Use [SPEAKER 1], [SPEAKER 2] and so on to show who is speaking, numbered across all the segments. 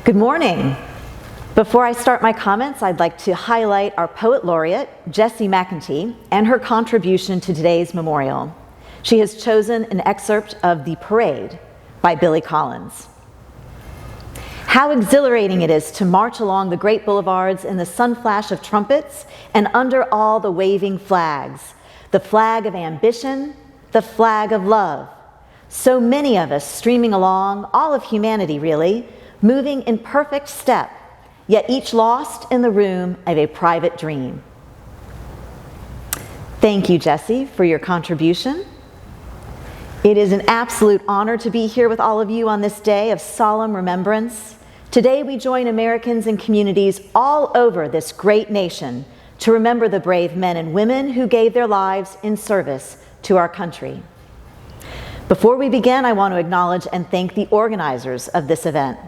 [SPEAKER 1] Good morning. Before I start my comments, I'd like to highlight our Poet Laureate, Jessie McEntee, and her contribution to today's memorial. She has chosen an excerpt of The Parade by Billy Collins. How exhilarating it is to march along the great boulevards in the sunflash of trumpets and under all the waving flags, the flag of ambition, the flag of love. So many of us streaming along, all of humanity really, moving in perfect step, yet each lost in the room of a private dream. Thank you, Jessie, for your contribution. It is an absolute honor to be here with all of you on this day of solemn remembrance. Today we join Americans and communities all over this great nation to remember the brave men and women who gave their lives in service to our country. Before we begin, I want to acknowledge and thank the organizers of this event.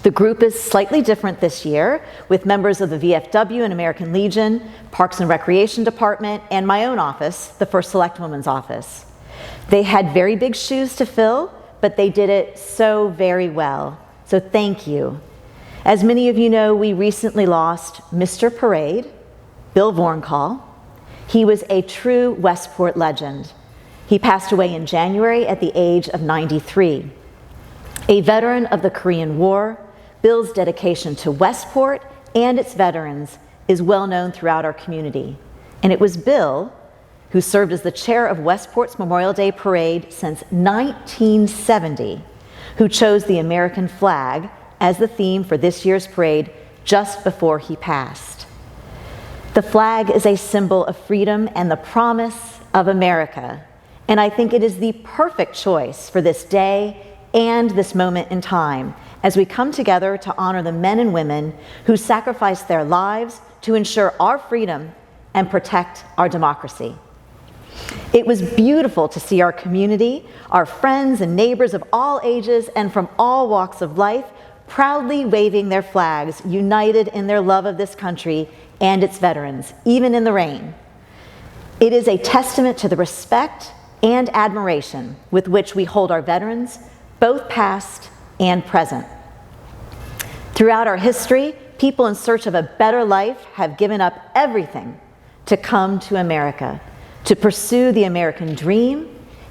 [SPEAKER 1] The group is slightly different this year, with members of the VFW and American Legion, Parks and Recreation Department, and my own office, the First Selectwoman's office. They had very big shoes to fill, but they did it so very well. So thank you. As many of you know, we recently lost Mr. Parade, Bill Vorncall. He was a true Westport legend. He passed away in January at the age of 93. A veteran of the Korean War, Bill's dedication to Westport and its veterans is well known throughout our community. And it was Bill who served as the chair of Westport's Memorial Day Parade since 1970, who chose the American flag as the theme for this year's parade just before he passed. The flag is a symbol of freedom and the promise of America, and I think it is the perfect choice for this day and this moment in time as we come together to honor the men and women who sacrificed their lives to ensure our freedom and protect our democracy. It was beautiful to see our community, our friends and neighbors of all ages and from all walks of life, proudly waving their flags, united in their love of this country and its veterans, even in the rain. It is a testament to the respect and admiration with which we hold our veterans, both past and present. Throughout our history, people in search of a better life have given up everything to come to America, to pursue the American dream,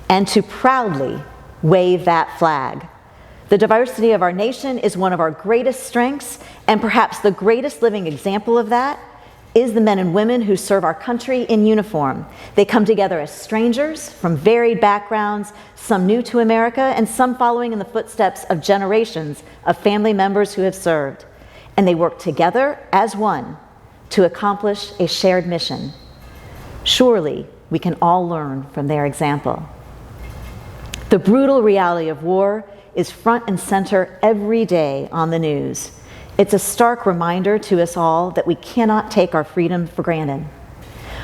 [SPEAKER 1] and to proudly wave that flag. The diversity of our nation is one of our greatest strengths, and perhaps the greatest living example of that is the men and women who serve our country in uniform. They come together as strangers from varied backgrounds, some new to America and some following in the footsteps of generations of family members who have served. And they work together as one to accomplish a shared mission. Surely we can all learn from their example. The brutal reality of war is front and center every day on the news. It's a stark reminder to us all that we cannot take our freedom for granted.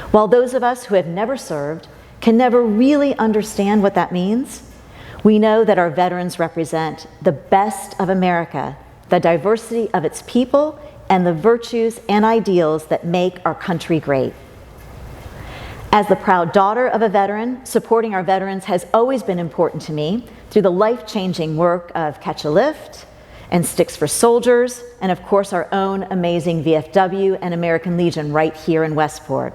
[SPEAKER 1] While those of us who have never served can never really understand what that means, we know that our veterans represent the best of America, the diversity of its people, and the virtues and ideals that make our country great. As the proud daughter of a veteran, supporting our veterans has always been important to me through the life-changing work of Catch a Lift and Sticks for Soldiers, and of course our own amazing VFW and American Legion right here in Westport.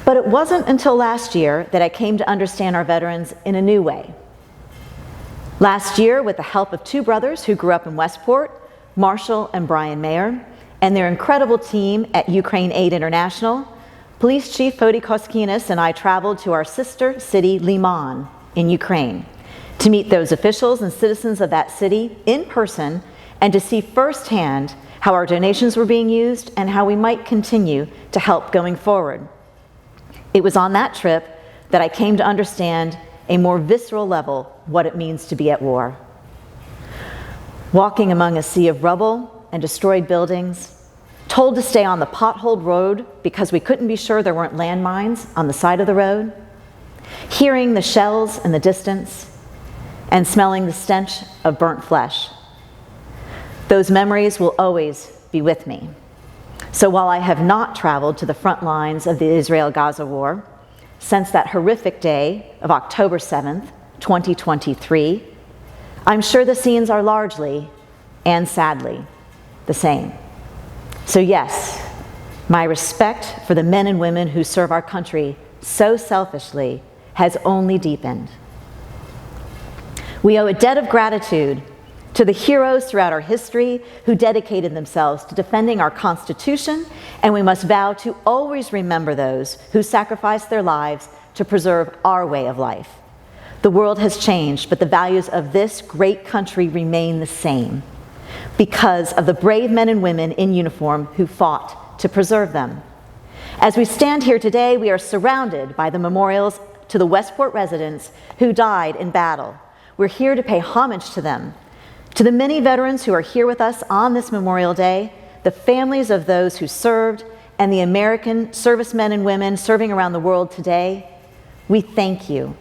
[SPEAKER 1] But it wasn't until last year that I came to understand our veterans in a new way. Last year, with the help of two brothers who grew up in Westport, Marshall and Brian Mayer, and their incredible team at Ukraine Aid International, Police Chief Fody Koskinas and I traveled to our sister city, Liman, in Ukraine, to meet those officials and citizens of that city in person and to see firsthand how our donations were being used and how we might continue to help going forward. It was on that trip that I came to understand a more visceral level what it means to be at war. Walking among a sea of rubble and destroyed buildings, told to stay on the potholed road because we couldn't be sure there weren't landmines on the side of the road, hearing the shells in the distance, and smelling the stench of burnt flesh. Those memories will always be with me. So while I have not traveled to the front lines of the Israel-Gaza war since that horrific day of October 7th, 2023, I'm sure the scenes are largely and sadly, the same. So yes, my respect for the men and women who serve our country so selfishly has only deepened. We owe a debt of gratitude to the heroes throughout our history who dedicated themselves to defending our Constitution, and we must vow to always remember those who sacrificed their lives to preserve our way of life. The world has changed, but the values of this great country remain the same because of the brave men and women in uniform who fought to preserve them. As we stand here today, we are surrounded by the memorials to the Westport residents who died in battle. We're here to pay homage to them. To the many veterans who are here with us on this Memorial Day, the families of those who served, and the American servicemen and women serving around the world today, we thank you.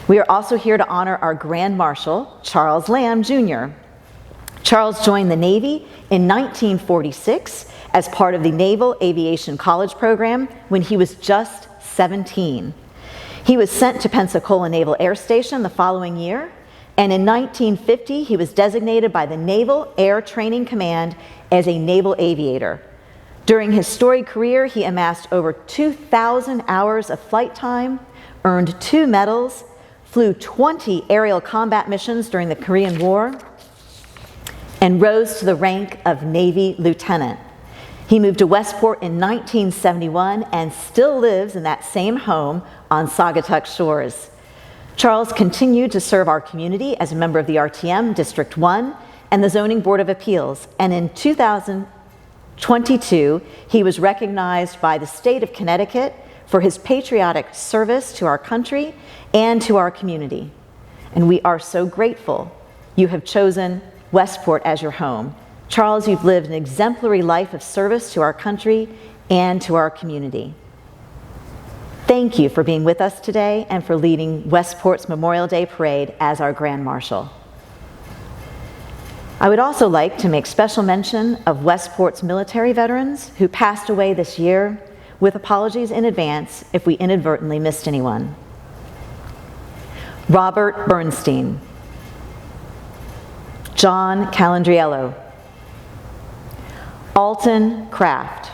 [SPEAKER 1] We are also here to honor our Grand Marshal, Charles Lamb, Jr. Charles joined the Navy in 1946 as part of the Naval Aviation College program when he was just 17. He was sent to Pensacola Naval Air Station the following year, and in 1950 he was designated by the Naval Air Training Command as a naval aviator. During his storied career, he amassed over 2,000 hours of flight time, earned 2 medals, flew 20 aerial combat missions during the Korean War, and rose to the rank of Navy lieutenant. He moved to Westport in 1971 and still lives in that same home on Saugatuck Shores. Charles continued to serve our community as a member of the RTM District 1 and the Zoning Board of Appeals, and in 2022, he was recognized by the state of Connecticut for his patriotic service to our country and to our community. And we are so grateful you have chosen Westport as your home. Charles, you've lived an exemplary life of service to our country and to our community. Thank you for being with us today and for leading Westport's Memorial Day Parade as our Grand Marshal. I would also like to make special mention of Westport's military veterans who passed away this year, with apologies in advance if we inadvertently missed anyone. Robert Bernstein, John Calandriello, Alton Kraft,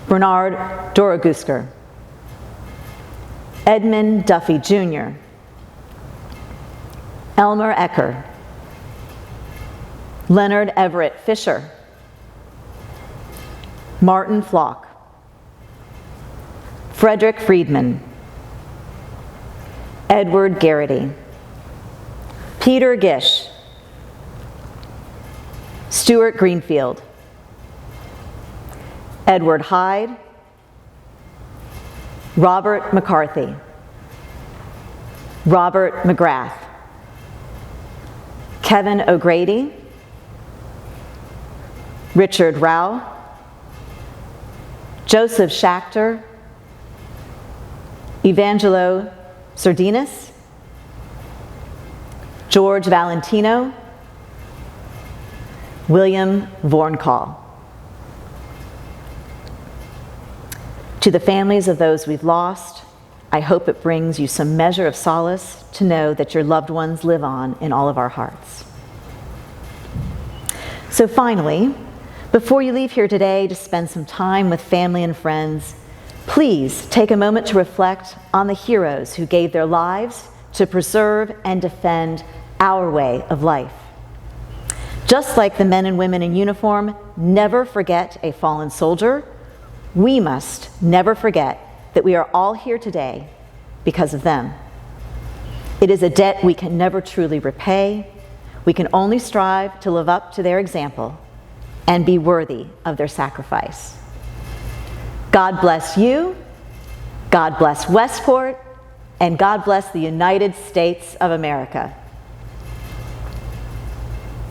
[SPEAKER 1] Bernard Dorogusker, Edmund Duffy Jr., Elmer Ecker, Leonard Everett Fisher, Martin Flock, Frederick Friedman, Edward Garrity, Peter Gish, Stuart Greenfield, Edward Hyde, Robert McCarthy, Robert McGrath, Kevin O'Grady, Richard Rao, Joseph Schachter, Evangelo Sardinas, George Valentino, William Vorncall. To the families of those we've lost, I hope it brings you some measure of solace to know that your loved ones live on in all of our hearts. So finally, before you leave here today to spend some time with family and friends, please take a moment to reflect on the heroes who gave their lives to preserve and defend our way of life. Just like the men and women in uniform never forget a fallen soldier, we must never forget that we are all here today because of them. It is a debt we can never truly repay. We can only strive to live up to their example and be worthy of their sacrifice. God bless you, God bless Westport, and God bless the United States of America.